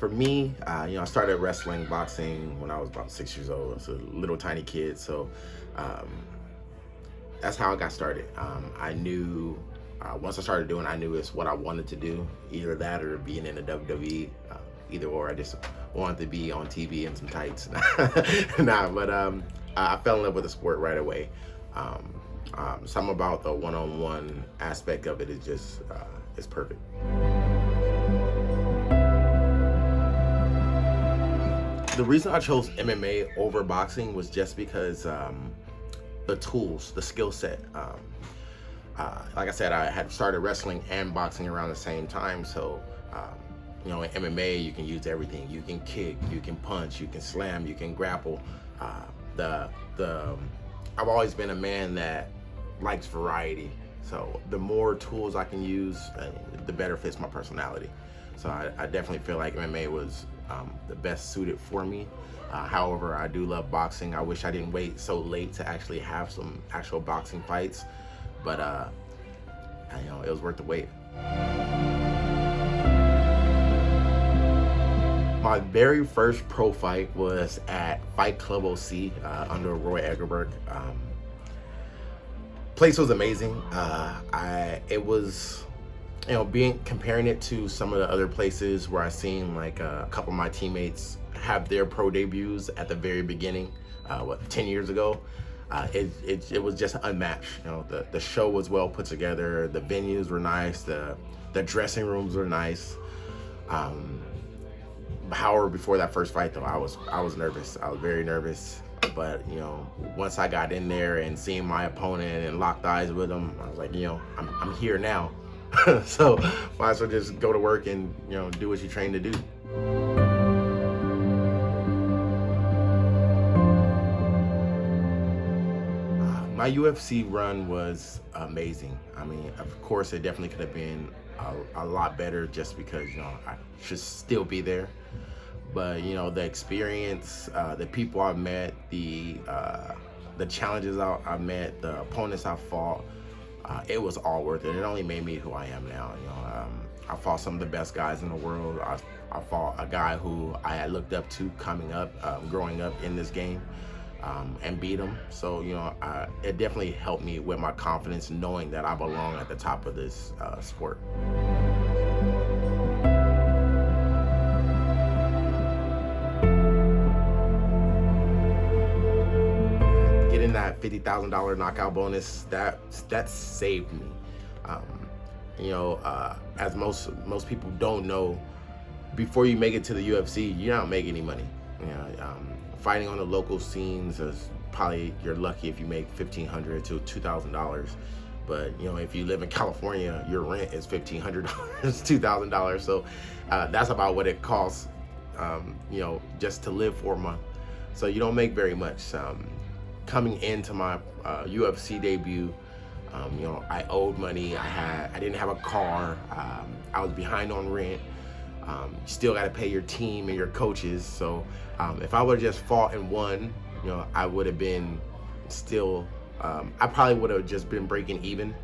for me, I started wrestling, boxing when I was about 6 years old. I was a little tiny kid, so um, that's how I got started. I knew once I started doing, I knew it's what I wanted to do, either that or being in the WWE. Either or, I just wanted to be on TV in some tights. But I fell in love with the sport right away. Something about the one-on-one aspect of it is just it's perfect. The reason I chose MMA over boxing was just because the tools, the skill set. Like I said, I had started wrestling and boxing around the same time, so in MMA you can use everything. You can kick, you can punch, you can slam, you can grapple. I've always been a man that likes variety, so the more tools I can use, the better fits my personality. So I definitely feel like MMA was the best suited for me. However, I do love boxing. I wish I didn't wait so late to actually have some actual boxing fights, but it was worth the wait. My very first pro fight was at Fight Club OC under Roy Egerberg. Place was amazing. It was, comparing it to some of the other places where I seen like a couple of my teammates have their pro debuts at the very beginning, 10 years ago. It was just unmatched. The show was well put together. The venues were nice. The dressing rooms were nice. However, before that first fight, though, I was nervous. I was very nervous. But once I got in there and seeing my opponent and locked eyes with him, I was like, I'm here now. So might as well just go to work and do what you trained to do. My UFC run was amazing. I mean, of course, it definitely could have been a lot better just because I should still be there. But the experience, the people I've met, the challenges I've met, the opponents I've fought, it was all worth it. It only made me who I am now. I fought some of the best guys in the world. I fought a guy who I had looked up to growing up in this game, and beat him. So it definitely helped me with my confidence, knowing that I belong at the top of this sport. Getting that $50,000 knockout bonus, that saved me. As most people don't know, before you make it to the UFC, you don't make any money. Fighting on the local scenes is probably, you're lucky if you make $1,500 to $2,000. But if you live in California, your rent is $1,500, $2,000. So that's about what it costs, just to live for a month. So you don't make very much. Coming into my UFC debut, I owed money. I didn't have a car. I was behind on rent. You still got to pay your team and your coaches. So if I would have just fought and won, I would have been still, I probably would have just been breaking even,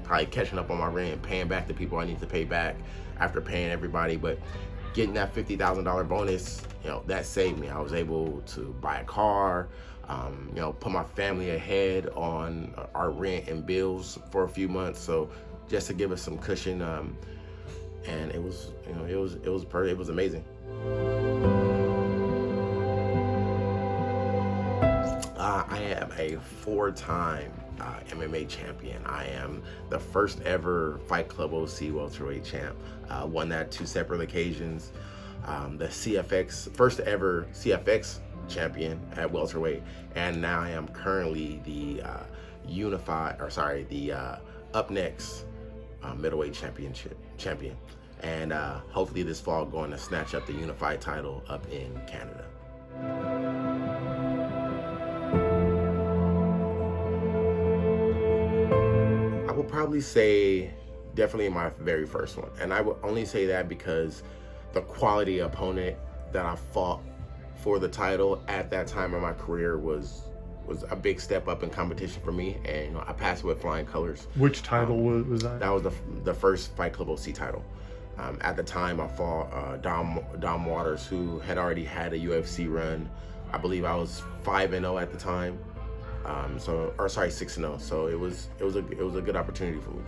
probably catching up on my rent and paying back the people I need to pay back after paying everybody. But getting that $50,000 bonus, that saved me. I was able to buy a car, put my family ahead on our rent and bills for a few months. So just to give us some cushion, and it was perfect. It was amazing. I am a 4-time MMA champion. I am the first ever Fight Club OC welterweight champ. Won that 2 separate occasions. The first ever CFX champion at welterweight, and now I am currently the Up Next middleweight champion. And hopefully this fall going to snatch up the unified title up in Canada. I will probably say definitely my very first one, and I would only say that because the quality opponent that I fought for the title at that time in my career was a big step up in competition for me, and I passed with flying colors. Which title was that? That was the first Fight Club OC title. At the time, I fought Dom Waters, who had already had a UFC run. I believe I was 5-0 at the time. 6-0. So it was a good opportunity for me.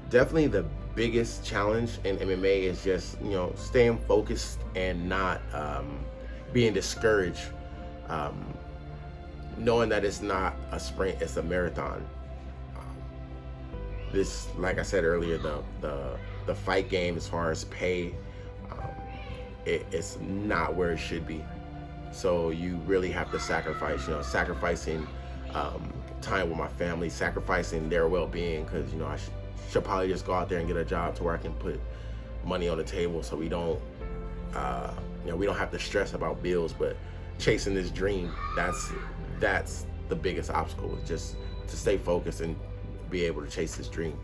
Definitely the biggest challenge in MMA is just staying focused and not being discouraged. Knowing that it's not a sprint, it's a marathon. This, like I said earlier, the fight game as far as pay, it's not where it should be. So you really have to sacrifice, sacrificing time with my family, sacrificing their well-being, because I should probably just go out there and get a job to where I can put money on the table, so we don't have to stress about bills. But chasing this dream, that's the biggest obstacle, is just to stay focused and be able to chase this dream.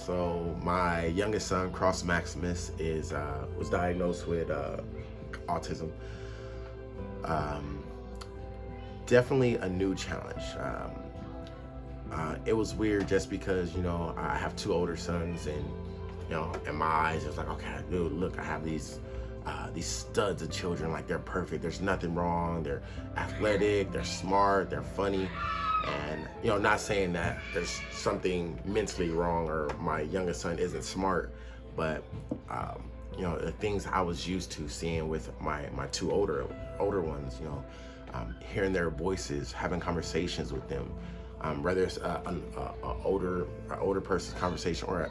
So my youngest son, Cross Maximus, was diagnosed with autism. Definitely a new challenge. It was weird just because I have 2 older sons, and in my eyes, it's like, okay, dude, look, I have these studs of children, like they're perfect. There's nothing wrong. They're athletic, they're smart, they're funny. And not saying that there's something mentally wrong or my youngest son isn't smart, but the things I was used to seeing with my 2 older ones, hearing their voices, having conversations with them, whether it's an older person's conversation or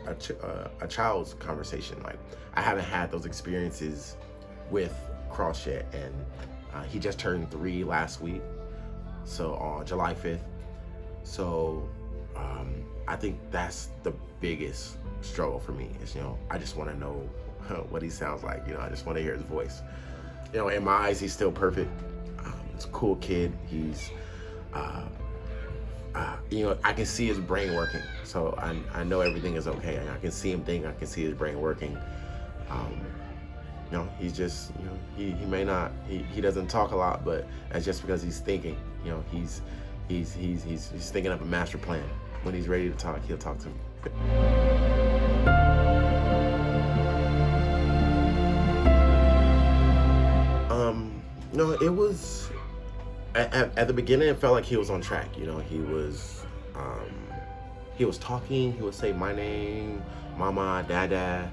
a child's conversation. Like, I haven't had those experiences with Cross yet, and he just turned 3 last week, so on July 5th. So I think that's the biggest struggle for me is, I just want to know what he sounds like. I just want to hear his voice. In my eyes, he's still perfect. He's a cool kid. He's I can see his brain working, so I know everything is okay. I can see him think, I can see his brain working. He's just, he may not, he doesn't talk a lot, but that's just because he's thinking. He's thinking of a master plan. When he's ready to talk, he'll talk to me. It was at the beginning, it felt like he was on track. He was talking. He would say my name, mama, dada.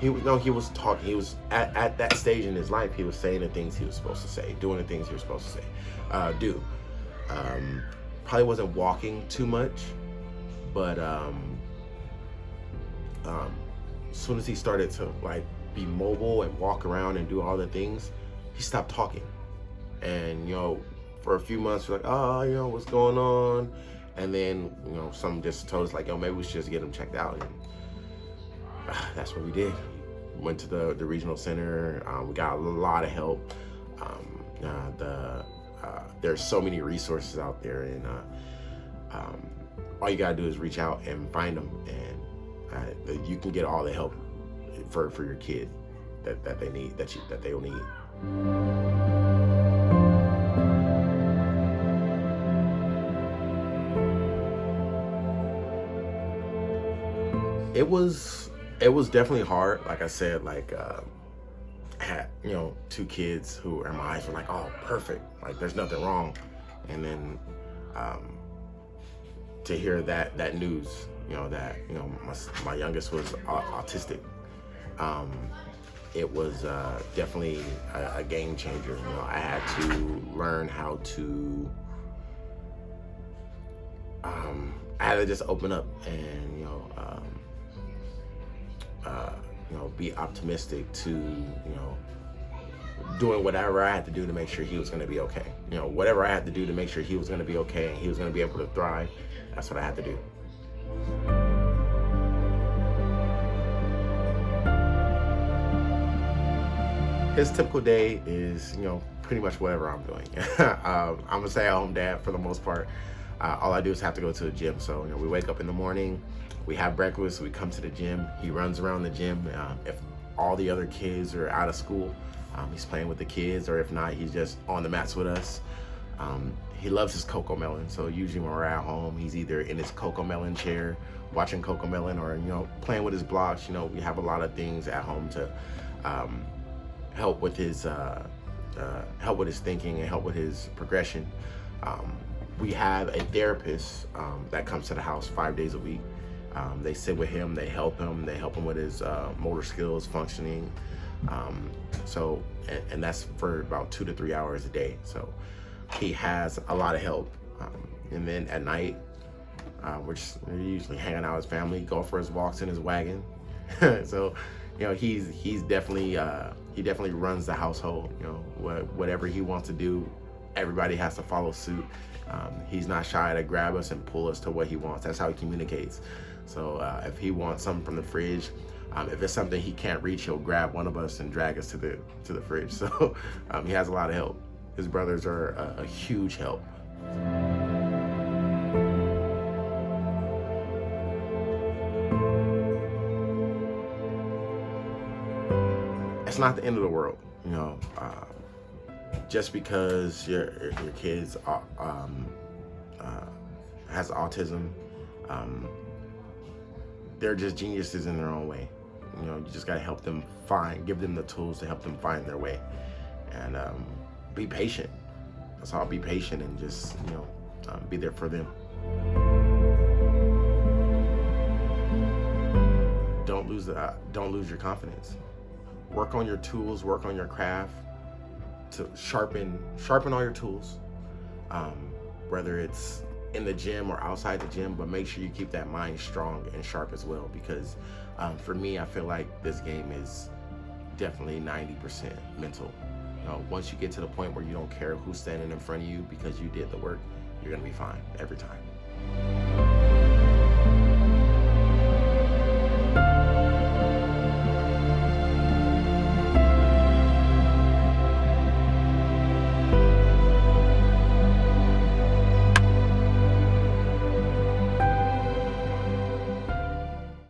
He was talking. He was at that stage in his life. He was saying the things he was supposed to say, doing the things he was supposed to say, do. Probably wasn't walking too much, but as soon as he started to be mobile and walk around and do all the things, he stopped talking. And for a few months, we're like, oh, what's going on? And then some just told us like, maybe we should just get him checked out. And that's what we did. Went to the regional center. We got a lot of help. There's so many resources out there, and all you gotta do is reach out and find them, and you can get all the help for your kid that they need, that they will need. It was definitely hard. Like I said, I had 2 kids who in my eyes were like, oh, perfect, like there's nothing wrong. And then to hear that news, that my youngest was autistic, it was definitely a game changer. I had to learn how to I had to just open up and be optimistic to doing whatever I had to do to make sure he was going to be okay. Whatever I had to do to make sure he was going to be okay and he was going to be able to thrive, that's what I had to do. His typical day is, pretty much whatever I'm doing. I'm a stay-at-home dad for the most part. All I do is have to go to the gym. So we wake up in the morning, we have breakfast, we come to the gym. He runs around the gym. If all the other kids are out of school, he's playing with the kids, or if not, he's just on the mats with us. He loves his cocoa melon, so usually when we're at home, he's either in his cocoa melon chair watching cocoa melon, or playing with his blocks. We have a lot of things at home to help with his thinking and help with his progression. We have a therapist that comes to the house 5 days a week. They sit with him, they help him with his motor skills functioning. And that's for about 2 to 3 hours a day. So he has a lot of help. And then at night, we're usually hanging out with his family, go for his walks in his wagon. So, he's definitely, he definitely runs the household. Whatever he wants to do, everybody has to follow suit. He's not shy to grab us and pull us to what he wants. That's how he communicates. So if he wants something from the fridge, if it's something he can't reach, he'll grab one of us and drag us to the fridge. So he has a lot of help. His brothers are a huge help. It's not the end of the world, just because your kids has autism. They're just geniuses in their own way. You just gotta help them give them the tools to help them find their way, and be patient. That's all. Be patient and just be there for them. Don't lose your confidence. Work on your tools. Work on your craft to sharpen all your tools. Whether it's in the gym or outside the gym, but make sure you keep that mind strong and sharp as well, because for me, I feel like this game is definitely 90% mental. Once you get to the point where you don't care who's standing in front of you because you did the work, you're gonna be fine every time.